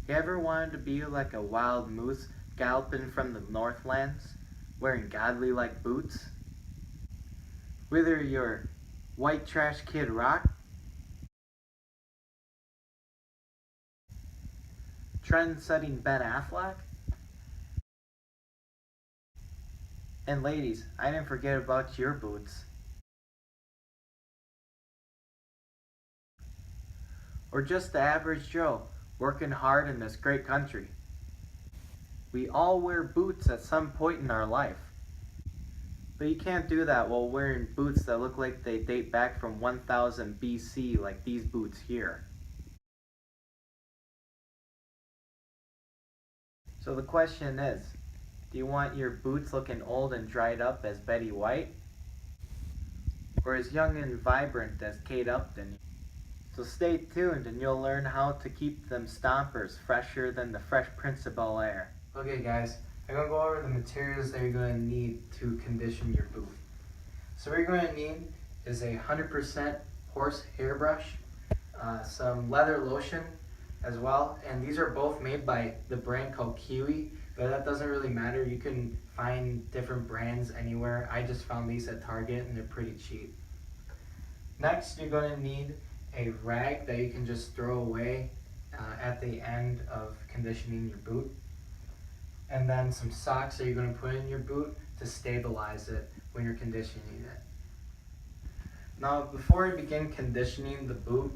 You ever wanted to be like a wild moose galloping from the northlands, wearing godly like boots? Whether you're White Trash Kid Rock, trend-setting Ben Affleck, and ladies, I didn't forget about your boots. Or just the average Joe, working hard in this great country. We all wear boots at some point in our life. But you can't do that while wearing boots that look like they date back from 1000 BC like these boots here. So the question is, do you want your boots looking old and dried up as Betty White? Or as young and vibrant as Kate Upton? So stay tuned and you'll learn how to keep them stompers fresher than the Fresh Prince of Bel-Air. Okay guys, I'm going to go over the materials that you're going to need to condition your boot. So what you're going to need is a 100% horse hairbrush, some leather lotion as well, and these are both made by the brand called Kiwi, but that doesn't really matter. You can find different brands anywhere. I just found these at Target and they're pretty cheap. Next, you're going to need a rag that you can just throw away at the end of conditioning your boot, and then some socks that you're going to put in your boot to stabilize it when you're conditioning it. Now, before I begin conditioning the boot,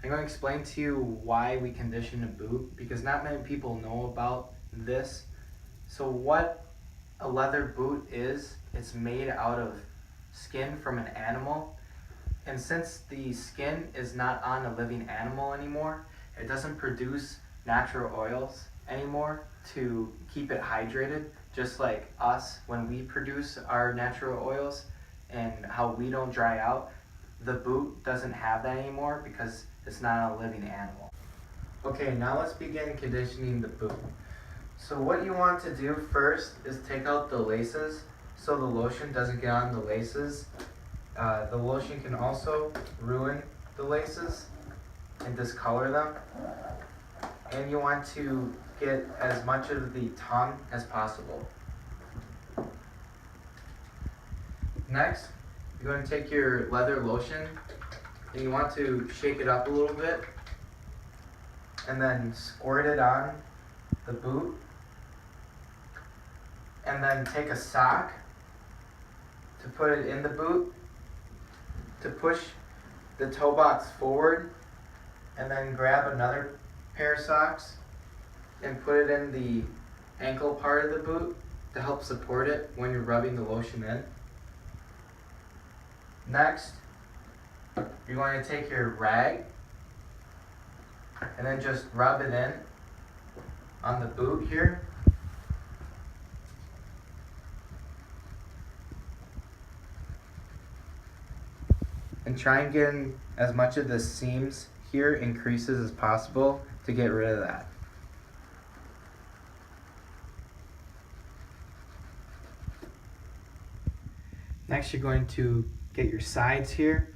I'm going to explain to you why we condition a boot, because not many people know about this. So what a leather boot is, it's made out of skin from an animal. And since the skin is not on a living animal anymore, it doesn't produce natural oils anymore to keep it hydrated, just like us when we produce our natural oils and how we don't dry out. The boot doesn't have that anymore because it's not a living animal. Okay, now let's begin conditioning the boot. So what you want to do first is take out the laces so the lotion doesn't get on the laces. The lotion can also ruin the laces and discolor them. And you want to get as much of the tongue as possible. Next, you're going to take your leather lotion and you want to shake it up a little bit and then squirt it on the boot. And then take a sock to put it in the boot, to push the toe box forward, and then grab another pair of socks and put it in the ankle part of the boot to help support it when you're rubbing the lotion in. Next, you're going to take your rag and then just rub it in on the boot here. And try and get in as much of the seams here and creases as possible to get rid of that. Next, you're going to get your sides here.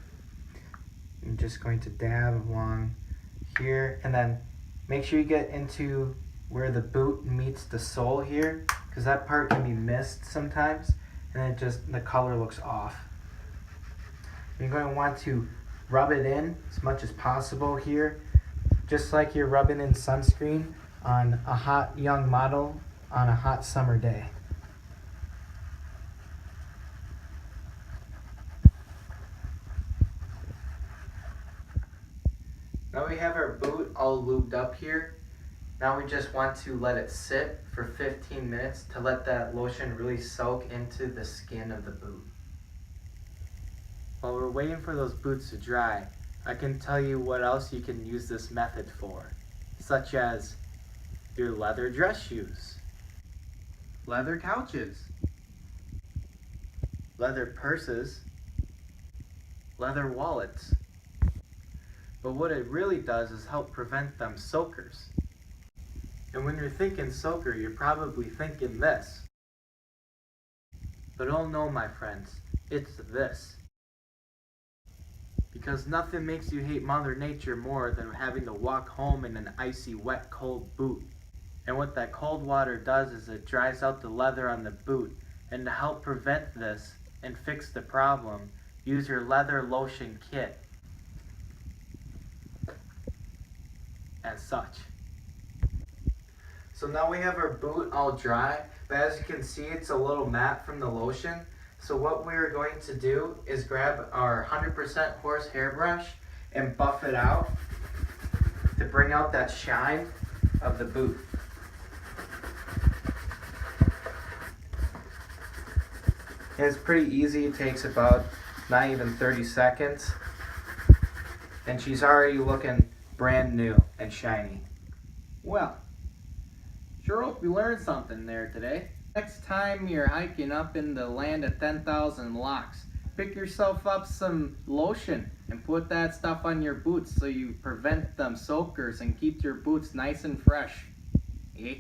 I'm just going to dab along here, and then make sure you get into where the boot meets the sole here, because that part can be missed sometimes, and the color looks off. You're going to want to rub it in as much as possible here, just like you're rubbing in sunscreen on a hot young model on a hot summer day. Now we have our boot all lubed up here. Now we just want to let it sit for 15 minutes to let that lotion really soak into the skin of the boot. While we're waiting for those boots to dry, I can tell you what else you can use this method for, such as your leather dress shoes, leather couches, leather purses, leather wallets. But what it really does is help prevent them soakers. And when you're thinking soaker, you're probably thinking this. But oh no, my friends, it's this. Because nothing makes you hate Mother Nature more than having to walk home in an icy, wet, cold boot. And what that cold water does is it dries out the leather on the boot. And to help prevent this and fix the problem, use your leather lotion kit. As such. So now we have our boot all dry, but as you can see it's a little matte from the lotion. So what we're going to do is grab our 100% horse hairbrush and buff it out to bring out that shine of the boot. And it's pretty easy, it takes about not even 30 seconds. And she's already looking brand new and shiny. Well, sure hope you learned something there today. Next time you're hiking up in the land of 10,000 locks, pick yourself up some lotion and put that stuff on your boots so you prevent them soakers and keep your boots nice and fresh. Eh?